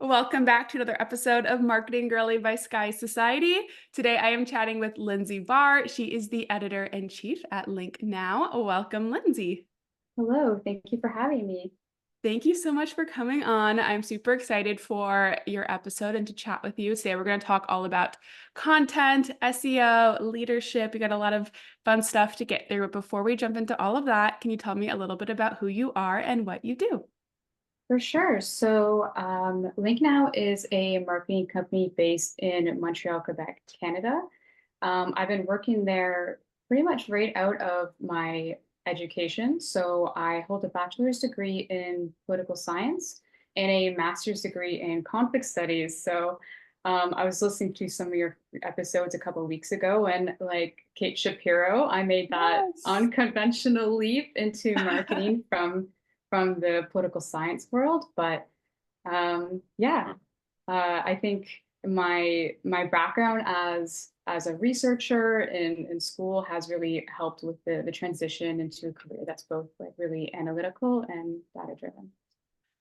Welcome back to another episode of Marketing Girly by Sky Society. Today I am chatting with Lindsey Barr. She is the editor-in-chief at LinkNow. Welcome, Lindsey. Hello, thank you for having me. Thank you so much for coming on. I'm super excited for your episode and to chat with you. Today we're going to talk all about content, SEO, leadership. We got a lot of fun stuff to get through. But before we jump into all of that, can you tell me a little bit about who you are and what you do? For sure. LinkNow is a marketing company based in Montreal, Quebec, Canada. I've been working there pretty much right out of my education. So I hold a bachelor's degree in political science and a master's degree in conflict studies. I was listening to some of your episodes a couple of weeks ago, and like Kate Shapiro, I made that Yes. unconventional leap into marketing from the political science world. I think my background as a researcher in school has really helped with the transition into a career that's both like really analytical and data driven.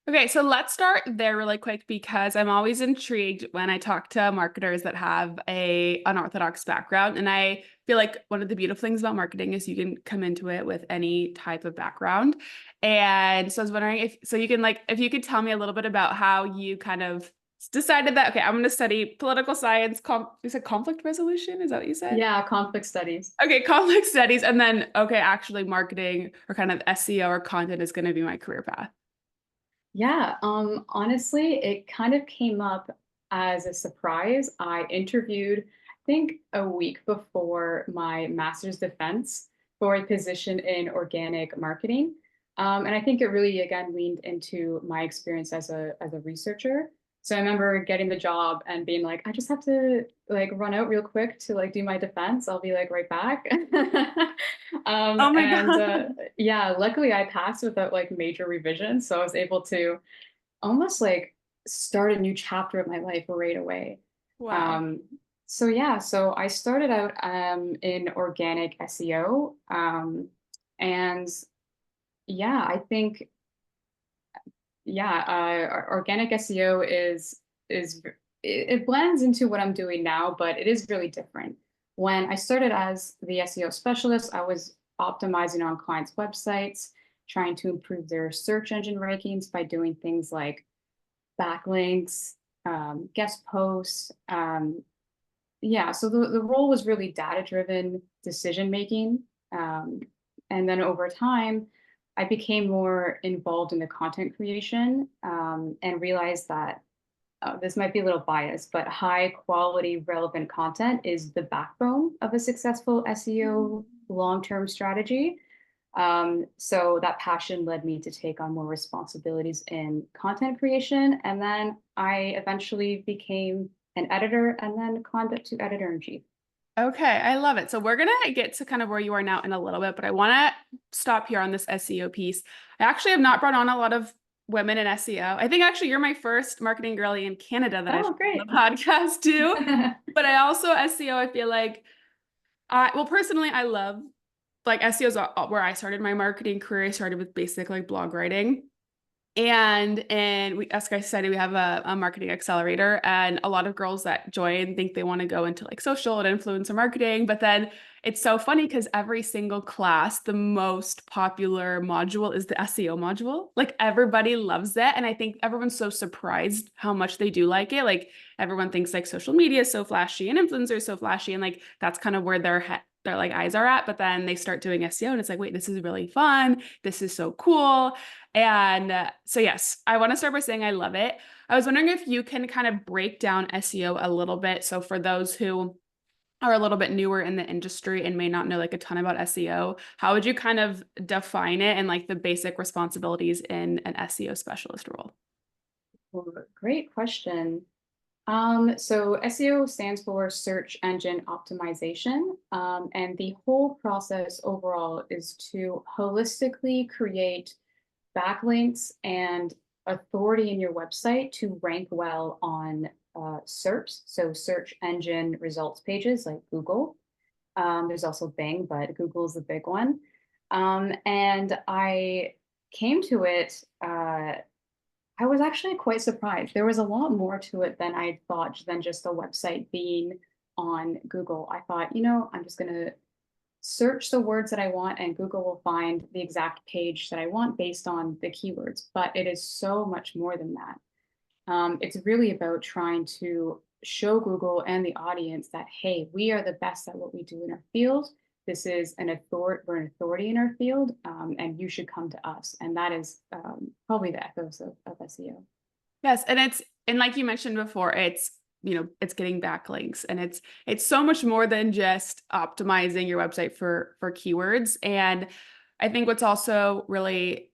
Okay, so let's start there really quick because I'm always intrigued when I talk to marketers that have a unorthodox background. And I feel like one of the beautiful things about marketing is you can come into it with any type of background. And so I was wondering if you could tell me a little bit about how you kind of decided that, okay, I'm going to study political science, you said conflict resolution? Is that what you said? Yeah, conflict studies. Okay, conflict studies, and then, okay, actually marketing or kind of SEO or content is going to be my career path. Yeah, honestly, it kind of came up as a surprise. I interviewed, I think, a week before my master's defense for a position in organic marketing. And I think it really, again, leaned into my experience as a researcher. So I remember getting the job and being like, I just have to like run out real quick to like do my defense. I'll be like right back. Oh my And God. yeah, luckily I passed without like major revisions. So I was able to almost like start a new chapter of my life right away. Wow. Um, so I started out in organic SEO. And yeah, I think organic SEO is it blends into what I'm doing now, but it is really different. When I started as the SEO specialist, I was optimizing on clients' websites, trying to improve their search engine rankings by doing things like backlinks, guest posts. So the role was really data-driven decision making. Um, and then over time, I became more involved in the content creation and realized that this might be a little biased, but high quality, relevant content is the backbone of a successful SEO long-term strategy. So that passion led me to take on more responsibilities in content creation. And then I eventually became an editor and then climbed up to editor-in-chief. Okay, I love it. So we're gonna get to kind of where you are now in a little bit, but I want to stop here on this SEO piece. I actually have not brought on a lot of women in SEO. I think actually you're my first marketing girly in Canada that I've Oh, had on great. the podcast too. But I also SEO, I feel like personally I love like SEO is where I started my marketing career. I started with basic like blog writing. And we, as I said, we have a marketing accelerator, and a lot of girls that join think they want to go into like social and influencer marketing. But then it's so funny because every single class, the most popular module is the SEO module. Like everybody loves it. And I think everyone's so surprised how much they do like it. Like everyone thinks like social media is so flashy and influencers so flashy. And like that's kind of where their like eyes are at. But then they start doing SEO and it's like, wait, this is really fun. This is so cool. And yes, I want to start by saying I love it. I was wondering if you can kind of break down SEO a little bit. So for those who are a little bit newer in the industry and may not know like a ton about SEO, how would you kind of define it and like the basic responsibilities in an SEO specialist role? Well, great question. So SEO stands for search engine optimization. And the whole process overall is to holistically create backlinks and authority in your website to rank well on SERPs, so search engine results pages like Google. There's also Bing, but Google is the big one. And I came to it I was actually quite surprised. There was a lot more to it than I thought, than just a website being on Google. I thought, I'm just going to search the words that I want and Google will find the exact page that I want based on the keywords. But it is so much more than that. It's really about trying to show Google and the audience that, hey, we are the best at what we do in our field. This is we're an authority in our field, and you should come to us. And that is probably the ethos of SEO. Yes, and like you mentioned before, it's getting backlinks, and it's so much more than just optimizing your website for keywords. And I think what's also really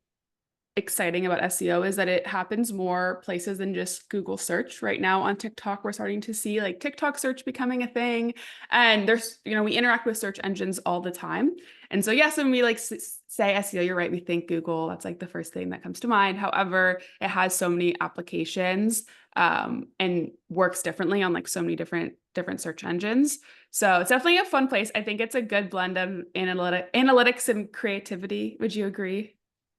exciting about SEO is that it happens more places than just Google search. Right now on TikTok, we're starting to see like TikTok search becoming a thing. And we interact with search engines all the time. And so, yes, when we like say SEO, you're right, we think Google, that's like the first thing that comes to mind. However, it has so many applications and works differently on like so many different search engines. So it's definitely a fun place. I think it's a good blend of analytics and creativity. Would you agree?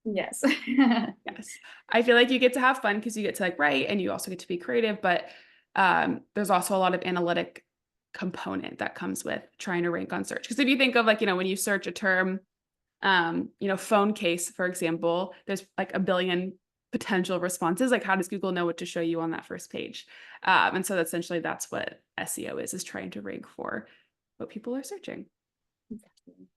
Yes. Yes. I feel like you get to have fun because you get to like write and you also get to be creative, but there's also a lot of analytic component that comes with trying to rank on search. Because if you think of like, when you search a term, phone case, for example, there's like a billion potential responses. Like, how does Google know what to show you on that first page? And so essentially that's what SEO is trying to rank for what people are searching. Exactly.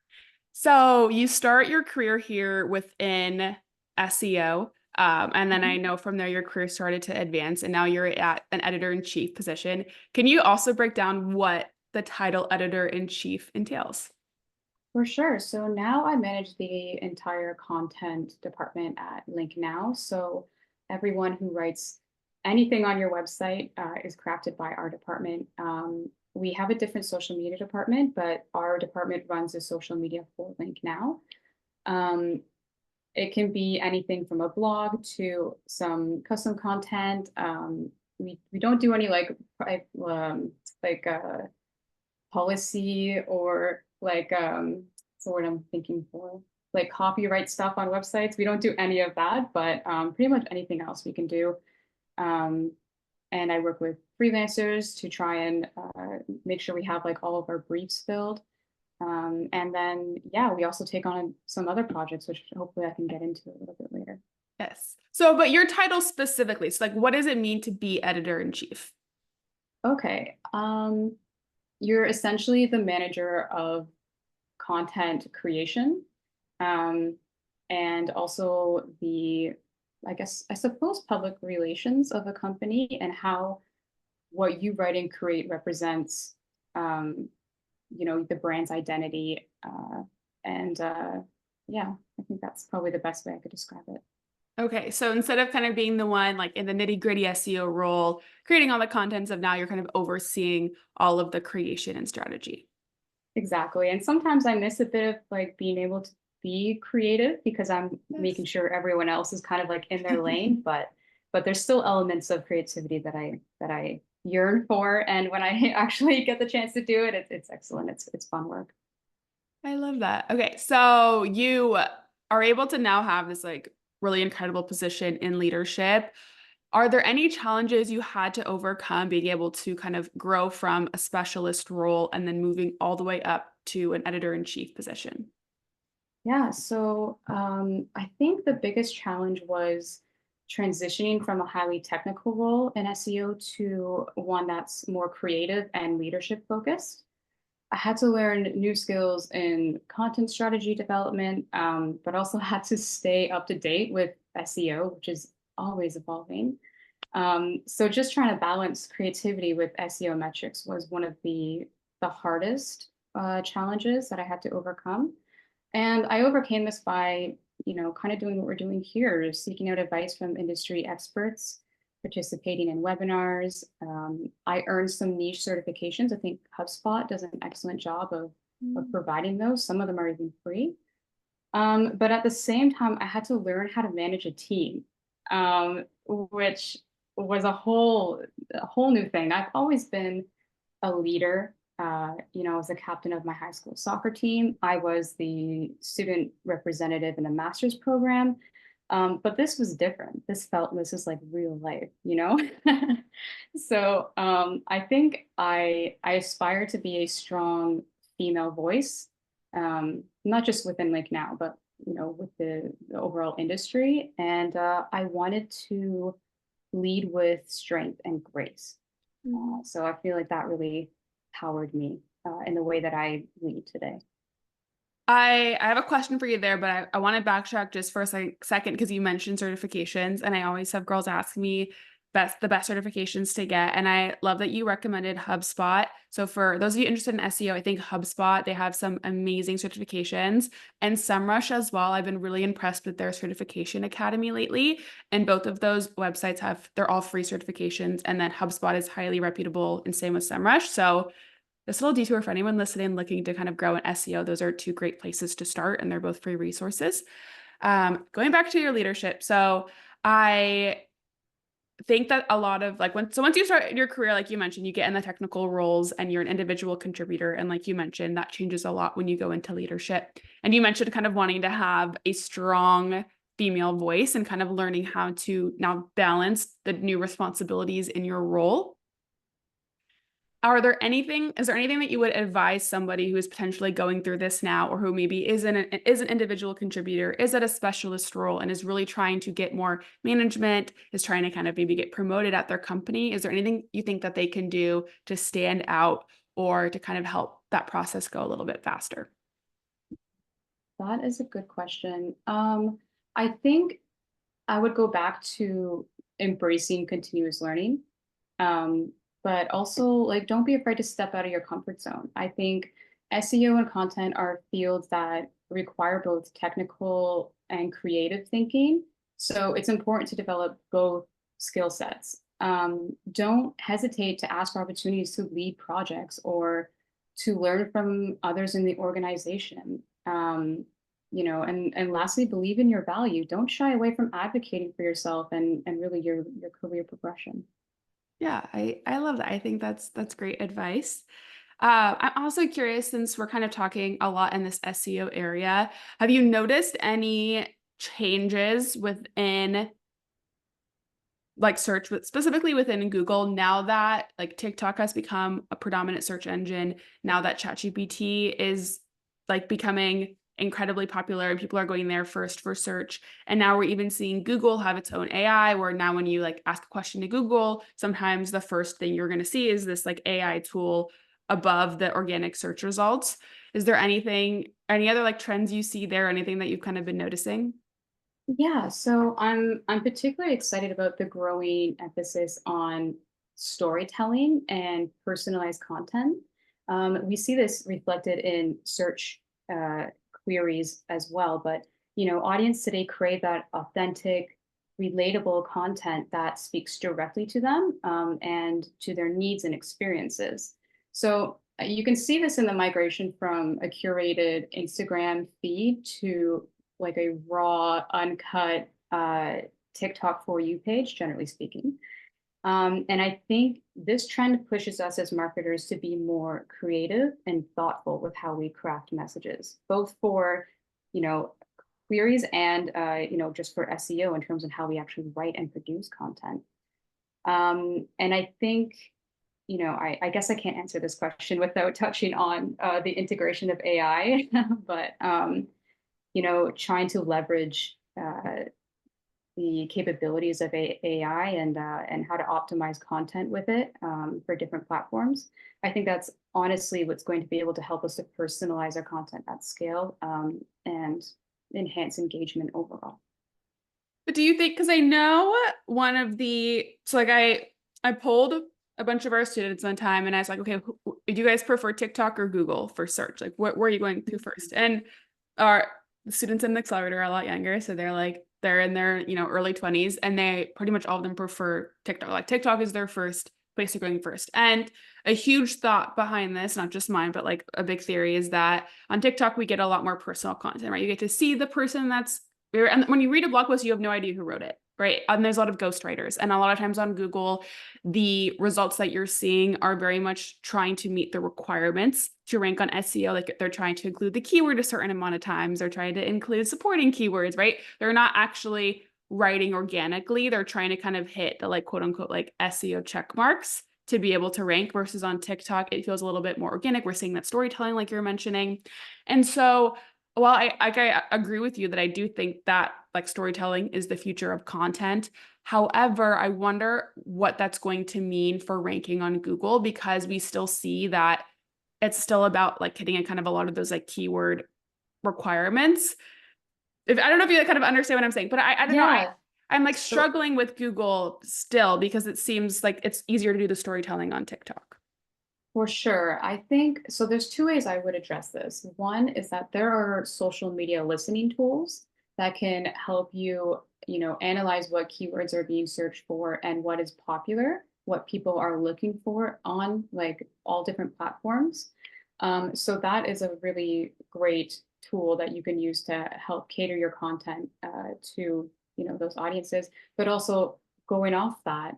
So you start your career here within SEO. And then I know from there your career started to advance, and now you're at an editor-in-chief position. Can you also break down what the title editor-in-chief entails? For sure. So now I manage the entire content department at LinkNow. So everyone who writes anything on your website is crafted by our department. We have a different social media department, but our department runs the social media for LinkNow. It can be anything from a blog to some custom content. We don't do any policy or what's the word I'm thinking for, like copyright stuff on websites. We don't do any of that, but pretty much anything else we can do. And I work with freelancers to try and make sure we have like all of our briefs filled. And then, yeah, we also take on some other projects, which hopefully I can get into a little bit later. Yes. So, but your title specifically, so like, what does it mean to be editor-in-chief? Okay. You're essentially the manager of content creation, and also I suppose, public relations of a company and how what you write and create represents, the brand's identity. And yeah, I think that's probably the best way I could describe it. Okay, so instead of kind of being the one like in the nitty-gritty SEO role, creating all the contents of now, you're kind of overseeing all of the creation and strategy. Exactly. And sometimes I miss a bit of like being able to be creative because I'm making Yes. sure everyone else is kind of like in their lane, but there's still elements of creativity that I yearn for. And when I actually get the chance to do it, it's excellent. It's fun work. I love that. Okay, so you are able to now have this like really incredible position in leadership. Are there any challenges you had to overcome being able to kind of grow from a specialist role and then moving all the way up to an editor-in-chief position? Yeah, so I think the biggest challenge was transitioning from a highly technical role in SEO to one that's more creative and leadership focused. I had to learn new skills in content strategy development, but also had to stay up to date with SEO, which is always evolving. So just trying to balance creativity with SEO metrics was one of the hardest challenges that I had to overcome. And I overcame this by, kind of doing what we're doing here, seeking out advice from industry experts, participating in webinars. I earned some niche certifications. I think HubSpot does an excellent job of providing those. Some of them are even free. But at the same time, I had to learn how to manage a team, which was a whole new thing. I've always been a leader. I was the captain of my high school soccer team. I was the student representative in the master's program. But this was different. This is like real life, you know? So I think I aspire to be a strong female voice, not just within LinkNow, but with the overall industry. And I wanted to lead with strength and grace. So I feel like that really powered me in the way that I lead today. I have a question for you there, but I want to backtrack just for a second because you mentioned certifications, and I always have girls ask me the best certifications to get. And I love that you recommended HubSpot. So for those of you interested in SEO, I think HubSpot, they have some amazing certifications, and SEMrush as well. I've been really impressed with their certification academy lately. And both of those websites they're all free certifications. And then HubSpot is highly reputable, and same with SEMrush. So this little detour for anyone listening looking to kind of grow in SEO, those are two great places to start, and they're both free resources. Going back to your leadership. So I think that a lot of once you start your career, like you mentioned, you get in the technical roles and you're an individual contributor. And like you mentioned, that changes a lot when you go into leadership. And you mentioned kind of wanting to have a strong female voice and kind of learning how to now balance the new responsibilities in your role. Is there anything that you would advise somebody who is potentially going through this now, or who maybe is an individual contributor, is at a specialist role, and is really trying to get more management, is trying to kind of maybe get promoted at their company? Is there anything you think that they can do to stand out or to kind of help that process go a little bit faster? That is a good question. I think I would go back to embracing continuous learning. But also, like, don't be afraid to step out of your comfort zone. I think SEO and content are fields that require both technical and creative thinking. So it's important to develop both skill sets. Don't hesitate to ask for opportunities to lead projects or to learn from others in the organization. And lastly, believe in your value. Don't shy away from advocating for yourself and really your career progression. Yeah, I love that. I think that's great advice. I'm also curious, since we're kind of talking a lot in this SEO area, have you noticed any changes within search, specifically within Google, now that like TikTok has become a predominant search engine, now that ChatGPT is like becoming incredibly popular and people are going there first for search. And now we're even seeing Google have its own AI, where now when you like ask a question to Google, sometimes the first thing you're going to see is this like AI tool above the organic search results. Is there any other like trends you see there, anything that you've kind of been noticing? Yeah, so I'm particularly excited about the growing emphasis on storytelling and personalized content. We see this reflected in search uh, queries as well, but audience today crave that authentic, relatable content that speaks directly to them and to their needs and experiences. So you can see this in the migration from a curated Instagram feed to like a raw, uncut TikTok for you page, generally speaking. And I think this trend pushes us as marketers to be more creative and thoughtful with how we craft messages, both for, queries and, just for SEO in terms of how we actually write and produce content. And I think, I guess I can't answer this question without touching on the integration of AI, but trying to leverage the capabilities of AI and how to optimize content with it for different platforms. I think that's honestly what's going to be able to help us to personalize our content at scale and enhance engagement overall. But do you think, because I know I polled a bunch of our students one time and I was like, okay, do you guys prefer TikTok or Google for search? Like, where are you going to first? And our students in the accelerator are a lot younger. So they're in their, early 20s, and they pretty much all of them prefer TikTok. Like TikTok is their first place they're going first. And a huge thought behind this, not just mine, but like a big theory, is that on TikTok, we get a lot more personal content, right? You get to see the person and when you read a blog post, you have no idea who wrote it. right? And there's a lot of ghostwriters. And a lot of times on Google, the results that you're seeing are very much trying to meet the requirements to rank on SEO. Like they're trying to include the keyword a certain amount of times. They're trying to include supporting keywords, right? They're not actually writing organically. They're trying to kind of hit the like quote unquote like SEO check marks to be able to rank, versus on TikTok, it feels a little bit more organic. We're seeing that storytelling like you're mentioning. And so while I agree with you that I do think that like storytelling is the future of content. However, I wonder what that's going to mean for ranking on Google, because we still see that it's still about like hitting a kind of a lot of those like keyword requirements. If I don't know if you like, kind of understand what I'm saying, but I don't know. Yeah. I'm like So struggling with Google still, because it seems like it's easier to do the storytelling on TikTok. for sure. I think so. There's two ways I would address this. One is that there are social media listening tools that can help you, analyze what keywords are being searched for and what is popular, what people are looking for on like all different platforms. So that is a really great tool that you can use to help cater your content to, those audiences. But also going off that,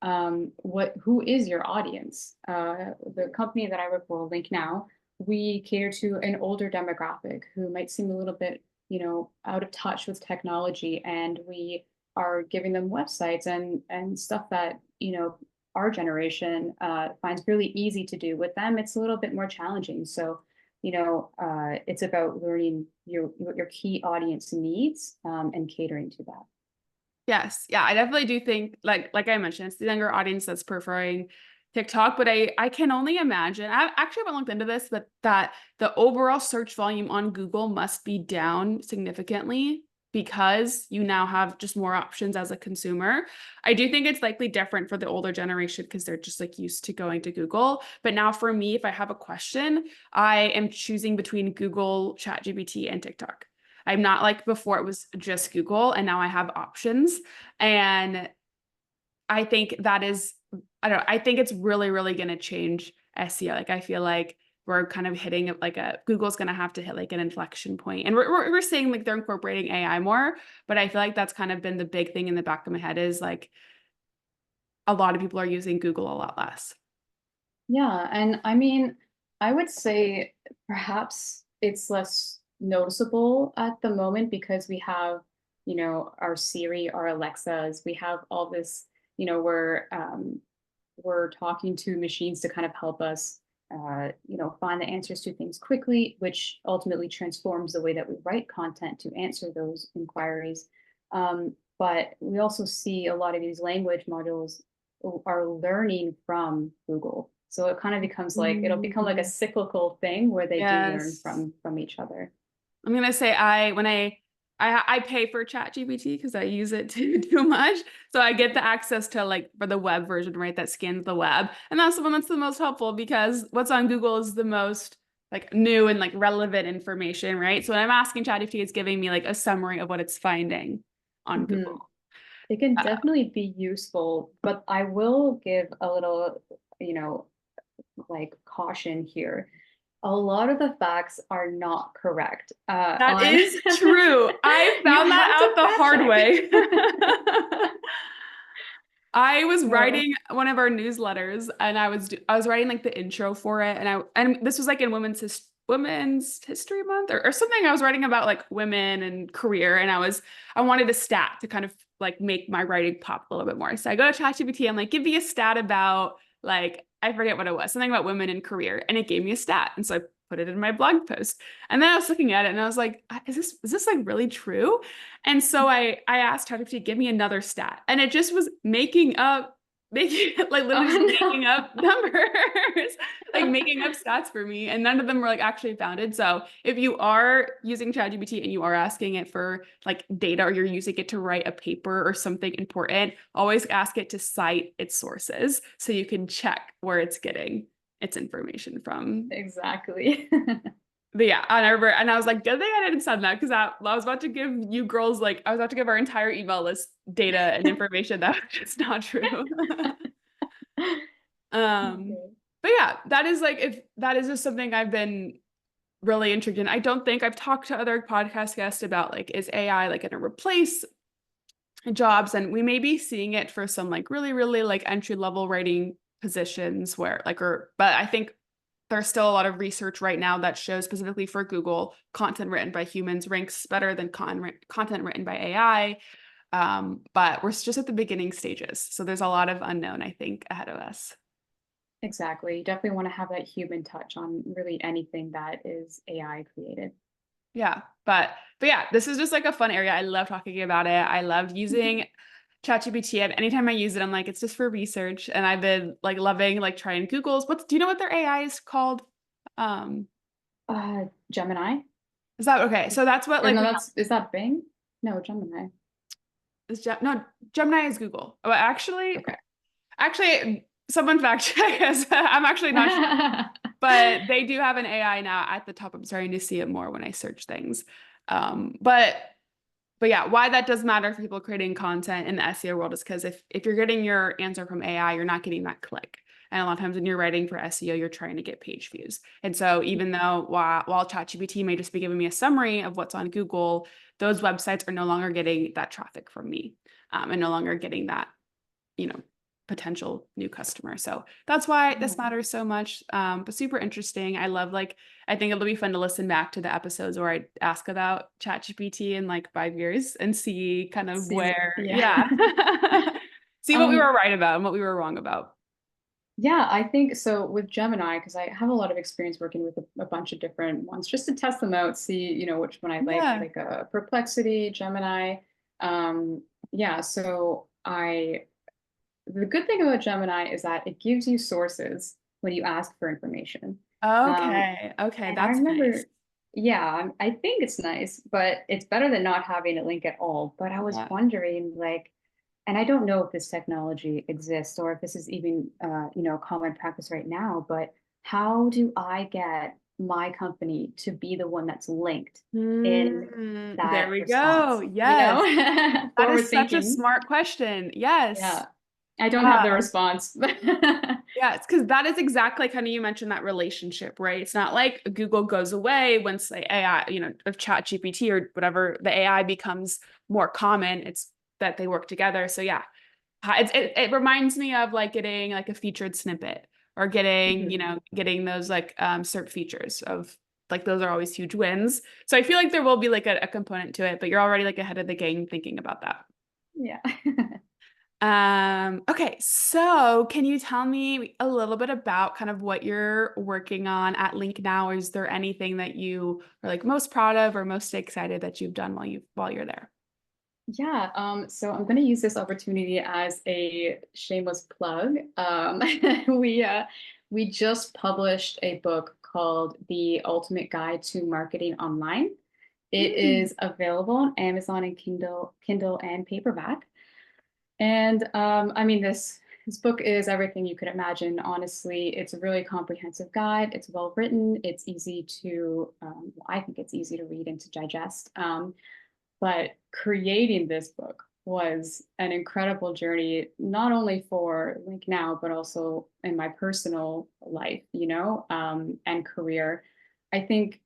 who is your audience? The company that I work for, LinkNow, we cater to an older demographic who might seem a little bit, out of touch with technology, and we are giving them websites and stuff that, our generation finds really easy to do. With them, it's a little bit more challenging. So, it's about learning what your key audience needs, and catering to that. Yes. Yeah, I definitely do think like I mentioned, it's the younger audience that's preferring TikTok, but I can only imagine. I actually haven't looked into this, but that the overall search volume on Google must be down significantly because you now have just more options as a consumer. I do think it's likely different for the older generation because they're just like used to going to Google. But now for me, if I have a question, I am choosing between Google, ChatGPT, and TikTok. I'm not like before it was just Google and now I have options. And I think that is, I don't know, I think it's really, really going to change SEO. Like I feel like we're kind of hitting like Google's going to have to hit like an inflection point. And we're seeing like they're incorporating AI more, but I feel like that's kind of been the big thing in the back of my head is like a lot of people are using Google a lot less. Yeah, and I mean, I would say perhaps it's less noticeable at the moment because we have, our Siri, our Alexas, we have all this, we're talking to machines to kind of help us, find the answers to things quickly, which ultimately transforms the way that we write content to answer those inquiries. But we also see a lot of these language modules are learning from Google. So it kind of becomes like it'll become like a cyclical thing where they do learn Yes. from each other. I'm gonna say when I pay for ChatGPT because I use it too much. So I get the access to like for the web version, right? That scans the web. And that's the one that's the most helpful because what's on Google is the most like new and like relevant information, right? So when I'm asking ChatGPT, it's giving me like a summary of what it's finding on Mhm. Google. It can Uh, definitely be useful, but I will give a little, like caution here. A lot of the facts are not correct. that On is true. I You found that have to out the fact hard way. check. I was So, writing one of our newsletters and I was writing like the intro for it and this was like in Women's History Month or something. I was writing about like women and career and I wanted a stat to kind of like make my writing pop a little bit more. So I go to ChatGPT, I'm like, give me a stat about like I forget what it was, something about women and career, and it gave me a stat. And so I put it in my blog post. And then I was looking at it and I was like, is this like really true? And so I asked ChatGPT to give me another stat, and it just was making like literally just oh making up numbers, like making up stats for me, and none of them were like actually founded. So if you are using ChatGPT and you are asking it for like data, or you're using it to write a paper or something important, always ask it to cite its sources so you can check where it's getting its information from. no, exactly. But yeah, I remember, and I was like, good thing I didn't send that because I was about to give you girls like I was about to give our entire email list data and information that was just not true. Um, Okay. but yeah, that is like if that is just something I've been really intrigued in. I don't think I've talked to other podcast guests about like is AI like going to replace jobs, and we may be seeing it for some like really, really like entry level writing positions where like, but I think there's still a lot of research right now that shows specifically for Google, content written by humans ranks better than content written by AI. But we're just at the beginning stages. So there's a lot of unknown, I think, ahead of us. Exactly. You definitely want to have that human touch on really anything that is AI created. Yeah. But yeah, this is just like a fun area. I love talking about it. I loved using ChatGPT. And anytime I use it, I'm like, it's just for research. And I've been like loving like trying Google's. Do you know what their AI is called? Um, Gemini? is that okay? So that's what Or like no, we is that Bing? No, Gemini. no, Gemini is Google. Oh, Okay. actually, someone fact check us. I'm actually not sure, but they do have an AI now at the top. I'm starting to see it more when I search things. Um, but but yeah, why that does matter for people creating content in the SEO world is because if you're getting your answer from AI, you're not getting that click. And a lot of times when you're writing for SEO, you're trying to get page views. And so even though while ChatGPT may just be giving me a summary of what's on Google, those websites are no longer getting that traffic from me, and no longer getting that, you know, potential new customer. So that's why this Yeah. matters so much. But super interesting. I love like I think it'll be fun to listen back to the episodes where I ask about ChatGPT in like 5 years and see kind of See, where, yeah. yeah. See what we Um, were right about and what we were wrong about. yeah, I think so with Gemini, because I have a lot of experience working with a bunch of different ones just to test them out, see, which one I Yeah. like Perplexity, Gemini. Um, yeah, so the good thing about Gemini is that it gives you sources when you ask for information. Um, Okay. Okay. and I That's nice. remember, yeah, I think it's nice, but it's better than not having a link at all. But I was Yeah. wondering, like, and I don't know if this technology exists or if this is even, common practice right now, but how do I get my company to be the one that's linked in There that we go. response? Yes. That Forward is such a thinking. smart question. Yes. Yeah. I don't have the Uh, response. Yeah, it's because that is exactly kind of you mentioned that relationship, right? It's not like Google goes away once the AI, of Chat GPT or whatever, the AI becomes more common. It's that they work together. So yeah, it reminds me of like getting like a featured snippet or getting, Mhm. getting those like SERP features of like those are always huge wins. So I feel like there will be like a component to it, but you're already like ahead of the game thinking about that. Yeah. Okay, so can you tell me a little bit about kind of what you're working on at LinkNow? Is there anything that you are like most proud of or most excited that you've done while you're there? Yeah, so I'm going to use this opportunity as a shameless plug. We uh, we just published a book called The Ultimate Guide to Marketing Online. It Mm. is available on Amazon and Kindle and paperback. And I mean, this book is everything you could imagine. Honestly, it's a really comprehensive guide. It's well written. It's easy to, I think it's easy to read and to digest. But creating this book was an incredible journey, not only for Link Now, but also in my personal life, and career. I think,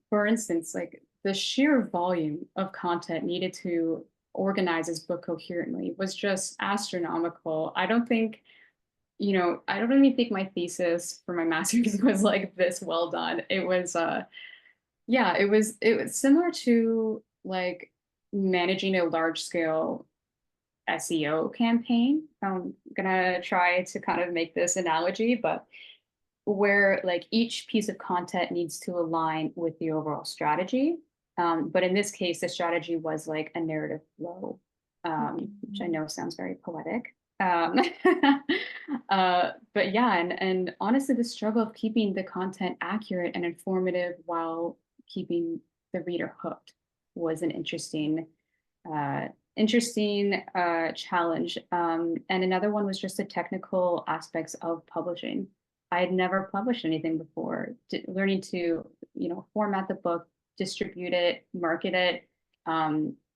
for instance, like the sheer volume of content needed to organize this book coherently was just astronomical. I don't even think my thesis for my master's was like this well done. It was yeah, it was similar to like managing a large scale SEO campaign. I'm gonna try to kind of make this analogy, but where like each piece of content needs to align with the overall strategy. But in this case, the strategy was like a narrative flow, which I know sounds very poetic. Um, but yeah, and honestly, the struggle of keeping the content accurate and informative while keeping the reader hooked was an uh, interesting challenge. And another one was just the technical aspects of publishing. I had never published anything before. Learning to, format the book, distribute it, market it.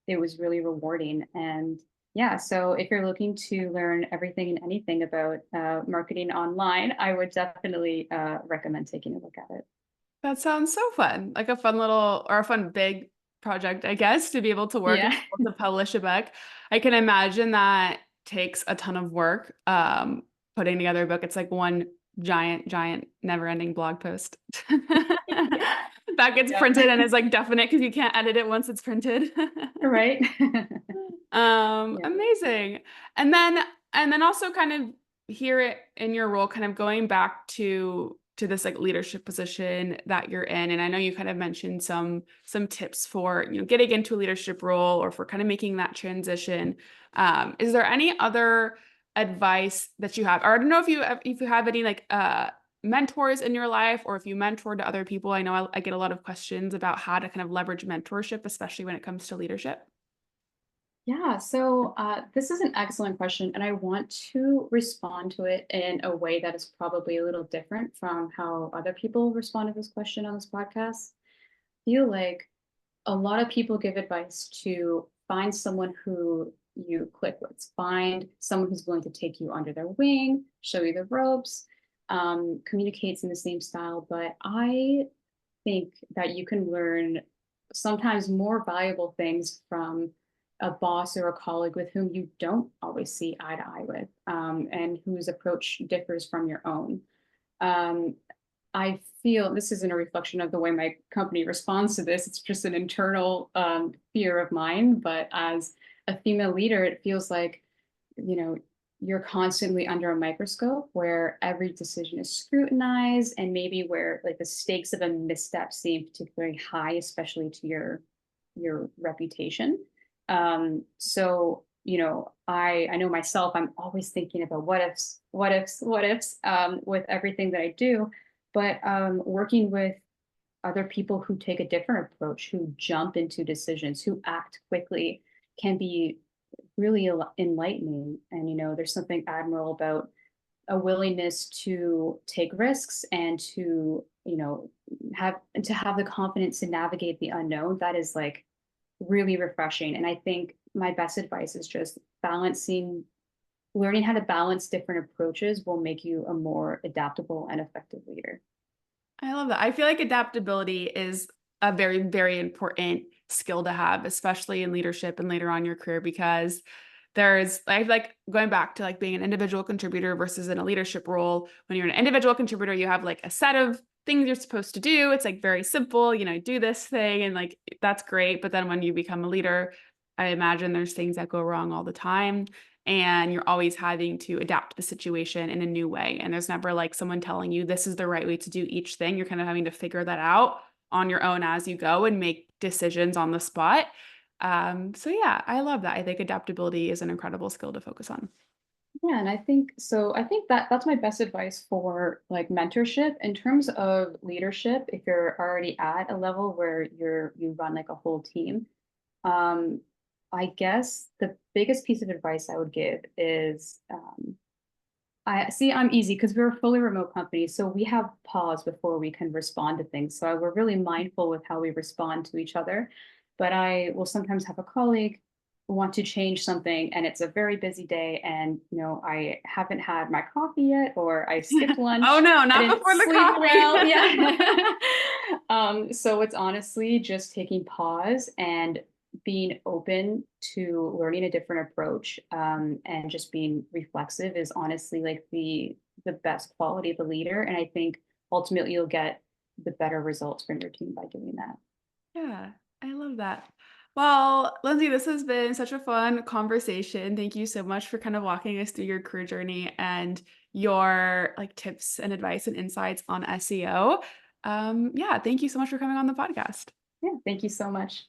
It was really rewarding. And yeah, so if you're looking to learn everything and anything about marketing online, I would definitely recommend taking a look at it. That sounds so fun. Like a fun little or a fun big project, I guess, to be able to work and Yeah. be able to publish a book. I can imagine that takes a ton of work, putting together a book. It's like one giant, never-ending blog post Yeah. that gets Yep. printed and is like definite because you can't edit it once it's printed. Right. Yeah. Amazing. And then also kind of hear it in your role, kind of going back to this like leadership position that you're in. And I know you kind of mentioned some tips for, getting into a leadership role or for kind of making that transition. Is there any other advice that you have? Or I don't know if you have any like mentors in your life, or if you mentor to other people. I know I get a lot of questions about how to kind of leverage mentorship, especially when it comes to leadership. Yeah, so this is an excellent question, and I want to respond to it in a way that is probably a little different from how other people respond to this question on this podcast. I feel like a lot of people give advice to find someone who you click with, find someone who's willing to take you under their wing, show you the ropes, communicates in the same style. But I think that you can learn sometimes more valuable things from a boss or a colleague with whom you don't always see eye to eye with, and whose approach differs from your own. Um, I feel this isn't a reflection of the way my company responds to this. It's just an internal fear of mine. But as a female leader, it feels like, you know, you're constantly under a microscope where every decision is scrutinized, and maybe where like the stakes of a misstep seem particularly high, especially to your reputation. So I know myself, I'm always thinking about what ifs with everything that I do. But working with other people who take a different approach, who jump into decisions, who act quickly, can be really enlightening. And there's something admirable about a willingness to take risks and to have the confidence to navigate the unknown. That is like really refreshing. And I think my best advice is just learning how to balance different approaches will make you a more adaptable and effective leader. I love that. I feel like adaptability is a very, very important skill to have, especially in leadership and later on in your career, because I like going back to like being an individual contributor versus in a leadership role. When you're an individual contributor, you have like a set of things you're supposed to do. It's like very simple, do this thing and like that's great. But then when you become a leader, I imagine there's things that go wrong all the time. And you're always having to adapt the situation in a new way. And there's never like someone telling you this is the right way to do each thing. You're kind of having to figure that out on your own as you go and make decisions on the spot. So yeah, I love that. I think adaptability is an incredible skill to focus on. Yeah, and I think so. I think that that's my best advice for like mentorship in terms of leadership. If you're already at a level where you run like a whole team, um, I guess the biggest piece of advice I would give is I see I'm easy because we're a fully remote company, so we have pause before we can respond to things. So we're really mindful with how we respond to each other. But I will sometimes have a colleague want to change something, and it's a very busy day, and I haven't had my coffee yet, or I skipped Oh lunch. no, I not didn't before the sleep well. coffee. Yeah. So it's honestly just taking pause and being open to learning a different approach, and just being reflexive is honestly like the best quality of a leader. And I think ultimately you'll get the better results from your team by doing that. Yeah, I love that. Well, Lindsey, this has been such a fun conversation. Thank you so much for kind of walking us through your career journey and your like tips and advice and insights on SEO. Yeah, thank you so much for coming on the podcast. Yeah, thank you so much.